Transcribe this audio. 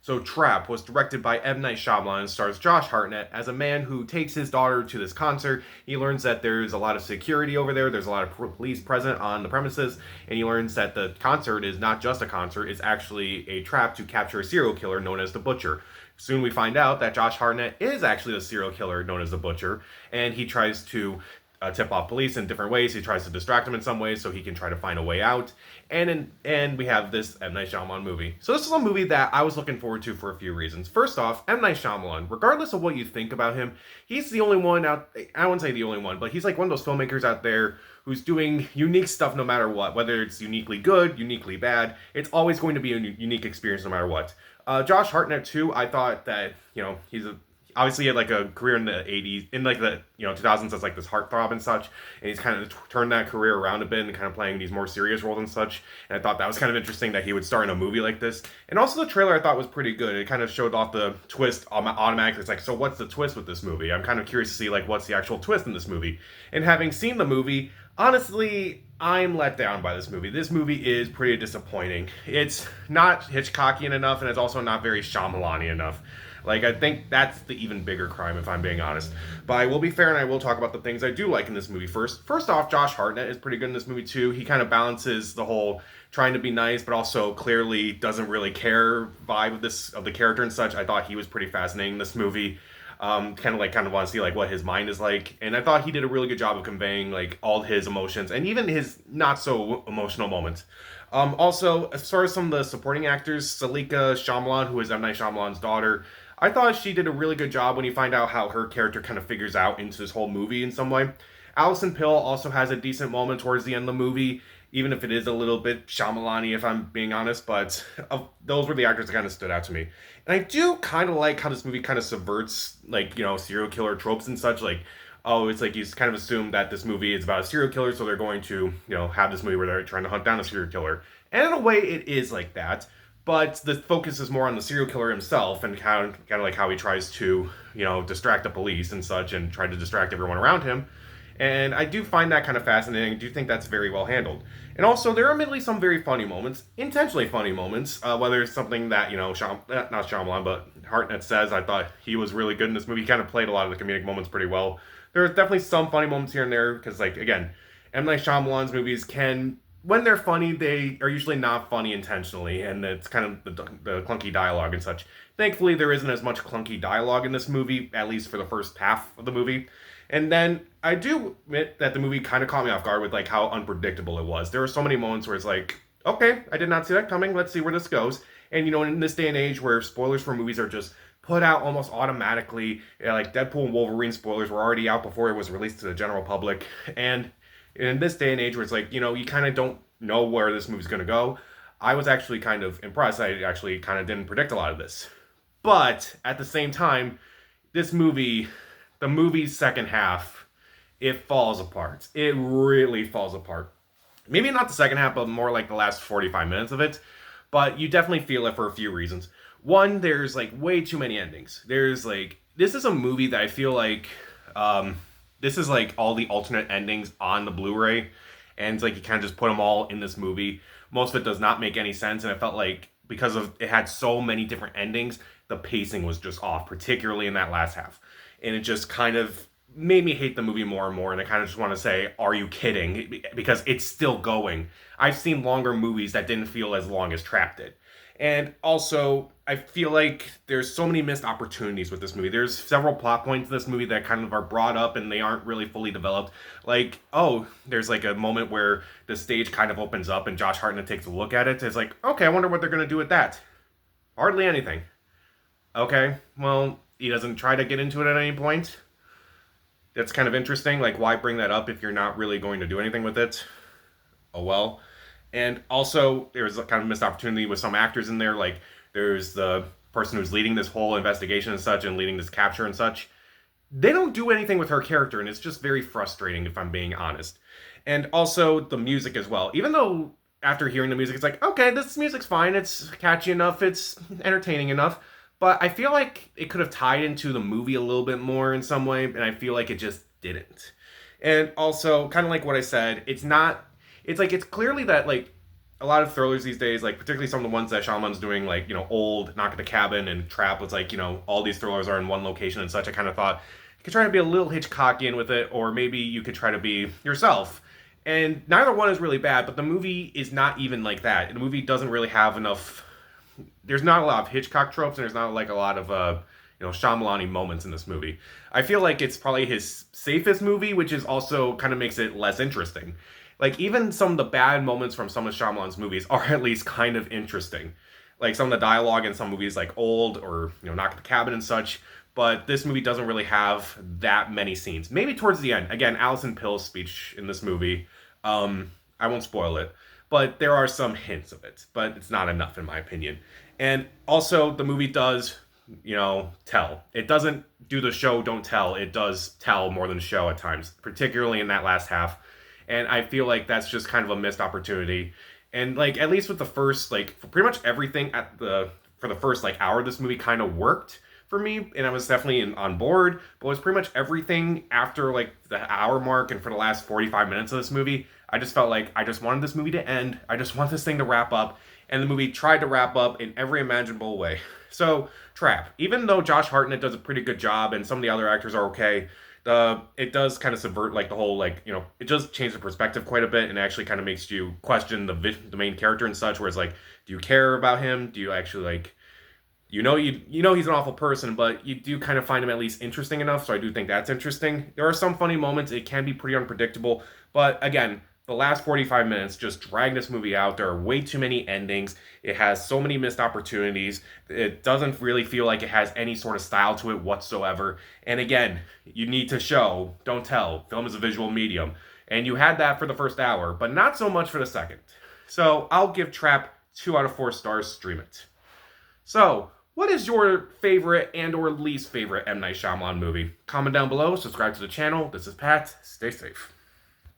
So Trap was directed by M. Night Shyamalan and stars Josh Hartnett as a man who takes his daughter to this concert. He learns that there's a lot of security over there, there's a lot of police present on the premises, and he learns that the concert is not just a concert, it's actually a trap to capture a serial killer known as the Butcher. Soon we find out that Josh Hartnett is actually the serial killer known as the Butcher, and he tries to tip off police in different ways. He tries to distract them in some ways so he can try to find a way out. And we have this M. Night Shyamalan movie. So this is a movie that I was looking forward to for a few reasons. First off, M. Night Shyamalan, regardless of what you think about him, he's the only one out, I wouldn't say the only one, but he's like one of those filmmakers out there who's doing unique stuff no matter what. Whether it's uniquely good, uniquely bad, it's always going to be a unique experience no matter what. Josh Hartnett too, I thought that, he's a obviously he had like a career in the 80s, in like the 2000s as like this heartthrob and such, and he's kind of turned that career around a bit and kind of playing these more serious roles and such. And I thought that was kind of interesting that he would star in a movie like this. And also the trailer I thought was pretty good. It kind of showed off the twist automatically. It's like, so what's the twist with this movie? I'm kind of curious to see like what's the actual twist in this movie. And having seen the movie, honestly, I'm let down by this movie. This movie is pretty disappointing. It's not Hitchcockian enough, and it's also not very Shyamalan-y enough. Like, I think that's the even bigger crime, if I'm being honest. But I will be fair, and I will talk about the things I do like in this movie first. First off, Josh Hartnett is pretty good in this movie, too. He kind of balances the whole trying to be nice, but also clearly doesn't really care vibe of the character and such. I thought he was pretty fascinating in this movie. Kind of want to see like what his mind is like, and I thought he did a really good job of conveying like all his emotions and even his not so emotional moments. Also, as far as some of the supporting actors, Salika Shyamalan, who is M. Night Shyamalan's daughter, I thought she did a really good job when you find out how her character kind of figures out into this whole movie in some way. Alison Pill also has a decent moment towards the end of the movie, even if it is a little bit Shyamalan-y, if I'm being honest, but those were the actors that kind of stood out to me. And I do kind of like how this movie kind of subverts, like, serial killer tropes and such, like, oh, it's like he's kind of assumed that this movie is about a serial killer, so they're going to, have this movie where they're trying to hunt down a serial killer. And in a way, it is like that, but the focus is more on the serial killer himself and kind of like how he tries to, distract the police and such and try to distract everyone around him. And I do find that kind of fascinating. I do think that's very well handled. And also, there are admittedly some very funny moments, intentionally funny moments. Whether it's something that not Shyamalan, but Hartnett says, I thought he was really good in this movie. He kind of played a lot of the comedic moments pretty well. There's definitely some funny moments here and there because, like, again, M. Night Shyamalan's movies can, when they're funny, they are usually not funny intentionally, and it's kind of the clunky dialogue and such. Thankfully, there isn't as much clunky dialogue in this movie, at least for the first half of the movie. And then I do admit that the movie kind of caught me off guard with like how unpredictable it was. There were so many moments where it's like, okay, I did not see that coming. Let's see where this goes. And in this day and age where spoilers for movies are just put out almost automatically, like Deadpool and Wolverine spoilers were already out before it was released to the general public. And in this day and age where it's like, you kind of don't know where this movie's going to go, I was actually kind of impressed. I actually kind of didn't predict a lot of this. But at the same time, this movie, the movie's second half, it falls apart. It really falls apart. Maybe not the second half, but more like the last 45 minutes of it. But you definitely feel it for a few reasons. One, there's like way too many endings. There's like, this is a movie that I feel like, this is like all the alternate endings on the Blu-ray. And it's like you kind of just put them all in this movie. Most of it does not make any sense. And it felt like because of it had so many different endings, the pacing was just off, particularly in that last half. And it just kind of made me hate the movie more and more. And I kind of just want to say, are you kidding? Because it's still going. I've seen longer movies that didn't feel as long as Trapped did. And also, I feel like there's so many missed opportunities with this movie. There's several plot points in this movie that kind of are brought up and they aren't really fully developed. Like, oh, there's like a moment where the stage kind of opens up and Josh Hartnett takes a look at it. It's like, okay, I wonder what they're going to do with that. Hardly anything. Okay, well, he doesn't try to get into it at any point. That's kind of interesting. Like, why bring that up if you're not really going to do anything with it? Oh well. And also, there's a kind of missed opportunity with some actors in there. Like, there's the person who's leading this whole investigation and such and leading this capture and such. They don't do anything with her character, and it's just very frustrating, if I'm being honest. And also, the music as well. Even though, after hearing the music, it's like, okay, this music's fine. It's catchy enough. It's entertaining enough. But I feel like it could have tied into the movie a little bit more in some way, and I feel like it just didn't. And also, kind of like what I said, it's not, it's like, it's clearly that, like, a lot of thrillers these days, like particularly some of the ones that Shyamalan's doing, like, you know, Old, Knock at the Cabin, and Trap, was like, you know, all these thrillers are in one location and such. I kind of thought you could try to be a little Hitchcockian with it, or maybe you could try to be yourself. And neither one is really bad, but the movie is not even like that. The movie doesn't really have enough. There's not a lot of Hitchcock tropes, and there's not like a lot of you know, Shyamalan moments in this movie. I feel like it's probably his safest movie, which is also kind of makes it less interesting. Like, even some of the bad moments from some of Shyamalan's movies are at least kind of interesting. Like some of the dialogue in some movies, like Old or, you know, Knock at the Cabin and such. But this movie doesn't really have that many scenes. Maybe towards the end. Again, Alison Pill's speech in this movie. I won't spoil it, but there are some hints of it. But it's not enough, in my opinion. And also, the movie does, you know, tell. It doesn't do the show, don't tell. It does tell more than show at times, particularly in that last half. And I feel like that's just kind of a missed opportunity. And like, at least with the first, like, pretty much everything for the first like hour of this movie kind of worked for me, and I was definitely on board. But it was pretty much everything after like the hour mark and for the last 45 minutes of this movie, I just felt like I just wanted this movie to end. I just want this thing to wrap up. And the movie tried to wrap up in every imaginable way. So, Trap, even though Josh Hartnett does a pretty good job and some of the other actors are okay, it does kind of subvert like the whole, like, you know, it does change the perspective quite a bit, and actually kind of makes you question the main character and such, where it's like, do you care about him? Do you actually, like, you know he's an awful person, but you do kind of find him at least interesting enough, so I do think that's interesting. There are some funny moments. It can be pretty unpredictable, but again, the last 45 minutes just drag this movie out. There are way too many endings. It has so many missed opportunities. It doesn't really feel like it has any sort of style to it whatsoever. And again, you need to show, don't tell. Film is a visual medium. And you had that for the first hour, but not so much for the second. So I'll give Trap 2 out of 4 stars. Stream it. So, what is your favorite and or least favorite M. Night Shyamalan movie? Comment down below, subscribe to the channel. This is Pat. Stay safe.